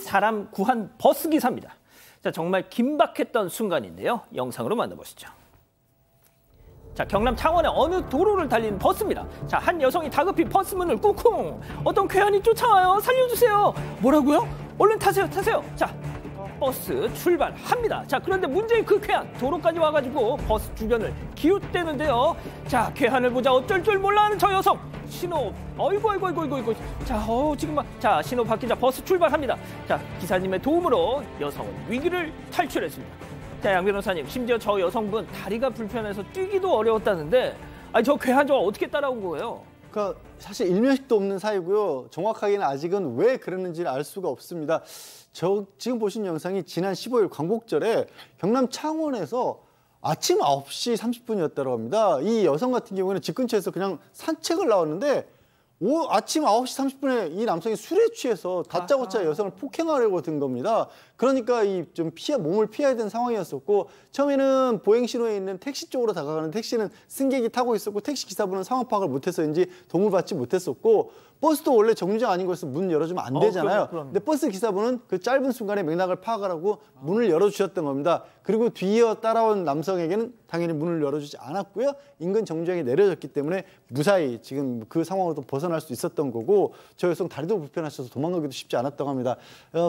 사람 구한 버스 기사입니다. 자, 정말 긴박했던 순간인데요. 영상으로 만나보시죠. 자, 경남 창원의 어느 도로를 달리는 버스입니다. 자, 한 여성이 다급히 버스 문을 꾹쿵. 어떤 괴한이 쫓아와요. 살려주세요. 뭐라고요? 얼른 타세요, 타세요. 자, 버스 출발합니다. 자, 그런데 문제의 그 괴한 도로까지 와가지고 버스 주변을 기웃대는데요. 자, 괴한을 보자 어쩔 줄 몰라하는 저 여성. 신호, 어이구. 자, 지금 자, 신호 바뀌자 버스 출발합니다. 자, 기사님의 도움으로 여성은 위기를 탈출했습니다. 자, 양 변호사님, 심지어 저 여성분 다리가 불편해서 뛰기도 어려웠다는데, 아니 저 괴한 저 어떻게 따라온 거예요? 그러니까 사실 일면식도 없는 사이고요. 정확하게는 아직은 왜 그랬는지를 알 수가 없습니다. 저 지금 보신 영상이 지난 15일 광복절에 경남 창원에서 아침 9시 30분이었다고 합니다. 이 여성 같은 경우에는 집 근처에서 그냥 산책을 나왔는데 아침 9시 30분에 이 남성이 술에 취해서 다짜고짜 여성을 폭행하려고 든 겁니다. 그러니까 몸을 피해야 되는 상황이었었고, 처음에는 보행 신호에 있는 택시 쪽으로 다가가는 택시는 승객이 타고 있었고, 택시 기사분은 상황 파악을 못해서인지 도움을 받지 못했었고, 버스도 원래 정류장 아닌 곳에서 문 열어주면 안 되잖아요. 근데 버스 기사분은 그 짧은 순간에 맥락을 파악하라고 문을 열어주셨던 겁니다. 그리고 뒤이어 따라온 남성에게는 당연히 문을 열어주지 않았고요. 인근 정류장에 내려졌기 때문에 무사히 지금 그 상황으로 벗어날 수 있었던 거고, 저 여성 다리도 불편하셔서 도망가기도 쉽지 않았다고 합니다.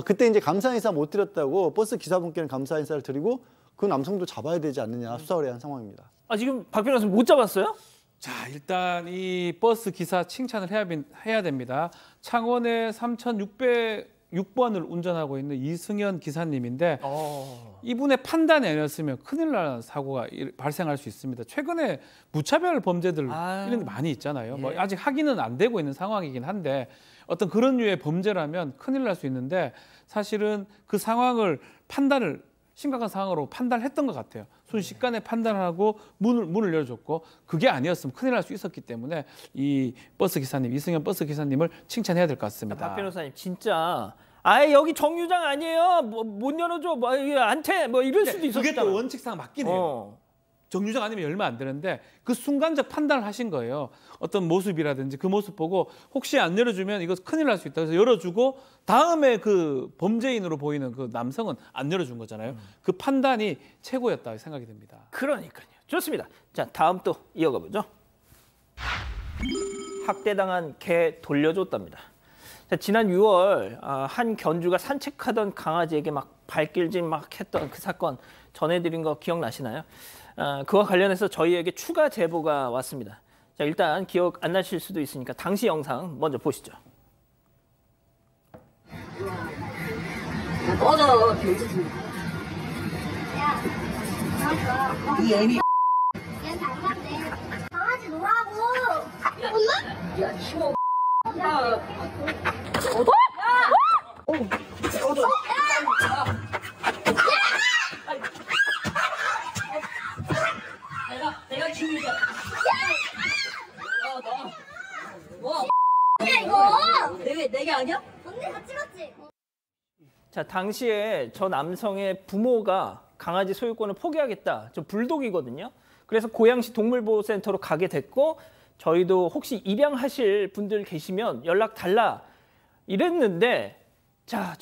그때 이제 감사 인사 못 드렸다고 버스 기사분께는 감사 인사를 드리고 그 남성도 잡아야 되지 않느냐 수사를 한 상황입니다. 아, 지금 박 변호사님 못 잡았어요? 자, 일단 이 버스 기사 칭찬을 해야 됩니다. 창원의 3606번을 운전하고 있는 이승현 기사님인데 이분의 판단이 아니었으면 큰일 날 사고가 발생할 수 있습니다. 최근에 무차별 범죄들 이런 게 많이 있잖아요. 뭐 아직 확인은 안 되고 있는 상황이긴 한데 어떤 그런 류의 범죄라면 큰일 날 수 있는데 사실은 그 상황을 심각한 상황으로 판단했던 것 같아요. 순식간에 판단하고 문을 열어줬고 그게 아니었으면 큰일 날 수 있었기 때문에 이 버스 기사님, 이승현 버스 기사님을 칭찬해야 될 것 같습니다. 박 변호사님, 진짜 아예 여기 정류장 아니에요. 못 열어줘. 안 돼. 이럴 수도 있었잖아요. 그게 또 원칙상 맞긴 해요. 정류장 아니면 열면 안 되는데 그 순간적 판단을 하신 거예요. 어떤 모습이라든지 그 모습 보고 혹시 안 열어주면 이거 큰일 날 수 있다. 그래서 열어주고 다음에 그 범죄인으로 보이는 그 남성은 안 열어준 거잖아요. 그 판단이 최고였다 생각이 듭니다. 그러니까요. 좋습니다. 자, 다음 또 이어가 보죠. 학대당한 개 돌려줬답니다. 자, 지난 6월 한 견주가 산책하던 강아지에게 발길질 했던 그 사건 전해드린 거 기억나시나요? 그와 관련해서 저희에게 추가 제보가 왔습니다. 자, 일단 기억 안 나실 수도 있으니까 당시 영상 먼저 보시죠. 꺼져, 돼지지. 이 애미. 얘 닮았네. 강아지 놀라고. 엄마? 야, 치워. 야. 꺼져. 내가 키우자. 야, 이거. 내게 아니야? 언니가 찍었지? 자, 당시에 저 남성의 부모가 강아지 소유권을 포기하겠다. 저 불독이거든요. 그래서 고양시 동물보호센터로 가게 됐고 저희도 혹시 입양하실 분들 계시면 연락 달라 이랬는데, 자,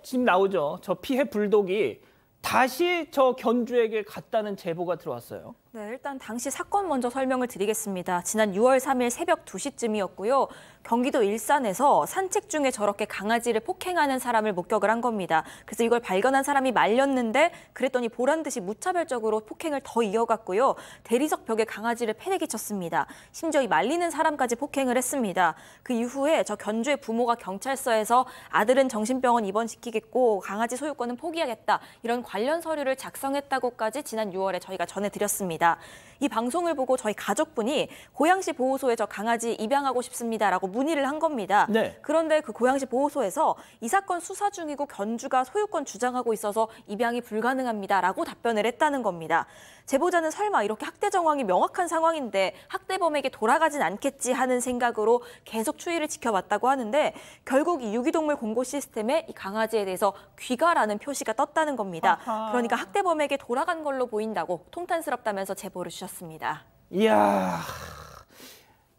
지금 나오죠. 저 피해 불독이 다시 저 견주에게 갔다는 제보가 들어왔어요. 네, 일단 당시 사건 먼저 설명을 드리겠습니다. 지난 6월 3일 새벽 2시쯤이었고요. 경기도 일산에서 산책 중에 저렇게 강아지를 폭행하는 사람을 목격을 한 겁니다. 그래서 이걸 발견한 사람이 말렸는데 그랬더니 보란 듯이 무차별적으로 폭행을 더 이어갔고요. 대리석 벽에 강아지를 패대기 쳤습니다. 심지어 이 말리는 사람까지 폭행을 했습니다. 그 이후에 저 견주의 부모가 경찰서에서 아들은 정신병원 입원시키겠고 강아지 소유권은 포기하겠다. 이런 관련 서류를 작성했다고까지 지난 6월에 저희가 전해드렸습니다. 이 방송을 보고 저희 가족분이 고양시 보호소에 저 강아지 입양하고 싶습니다라고 문의를 한 겁니다. 네. 그런데 그 고양시 보호소에서 이 사건 수사 중이고 견주가 소유권 주장하고 있어서 입양이 불가능합니다라고 답변을 했다는 겁니다. 제보자는 설마 이렇게 학대 정황이 명확한 상황인데 학대범에게 돌아가진 않겠지 하는 생각으로 계속 추이를 지켜봤다고 하는데 결국 이 유기동물 공고 시스템에 이 강아지에 대해서 귀가라는 표시가 떴다는 겁니다. 아하. 그러니까 학대범에게 돌아간 걸로 보인다고 통탄스럽다면서 제보를 주셨습니다. 이야,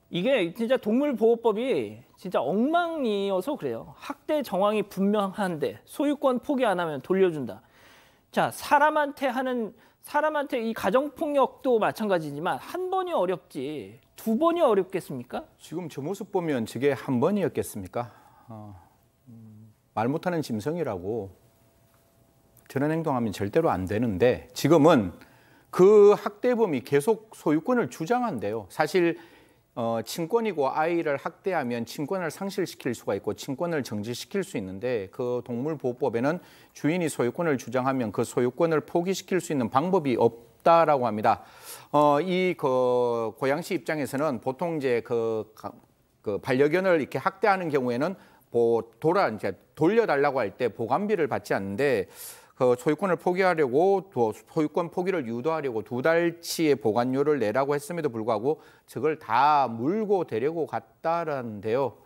이게 진짜 동물보호법이 진짜 엉망이어서 그래요. 학대 정황이 분명한데 소유권 포기 안 하면 돌려준다. 자, 사람한테 이 가정폭력도 마찬가지지만 한 번이 어렵지 두 번이 어렵겠습니까? 지금 저 모습 보면 저게 한 번이었겠습니까? 말 못하는 짐승이라고 저런 행동하면 절대로 안 되는데 지금은 그 학대범이 계속 소유권을 주장한대요. 사실 친권이고 아이를 학대하면 친권을 상실시킬 수가 있고 친권을 정지시킬 수 있는데 그 동물보호법에는 주인이 소유권을 주장하면 그 소유권을 포기시킬 수 있는 방법이 없다라고 합니다. 이 고양시 입장에서는 보통 이제 그 반려견을 이렇게 학대하는 경우에는 이제 돌려달라고 할 때 보관비를 받지 않는데 그 소유권을 포기하려고 소유권 포기를 유도하려고 2달치의 보관료를 내라고 했음에도 불구하고 저걸 다 물고 데리고 갔다라는데요.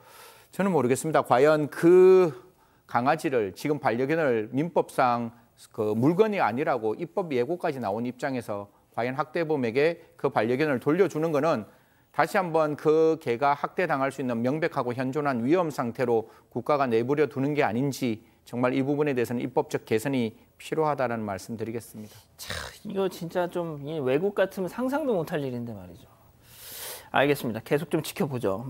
저는 모르겠습니다. 과연 그 강아지를 지금 반려견을 민법상 그 물건이 아니라고 입법 예고까지 나온 입장에서 과연 학대범에게 그 반려견을 돌려주는 거는 다시 한번 그 개가 학대당할 수 있는 명백하고 현존한 위험 상태로 국가가 내버려 두는 게 아닌지 정말 이 부분에 대해서는 입법적 개선이 필요하다는 말씀드리겠습니다. 참, 이거 진짜 좀 외국 같으면 상상도 못할 일인데 말이죠. 알겠습니다. 계속 좀 지켜보죠.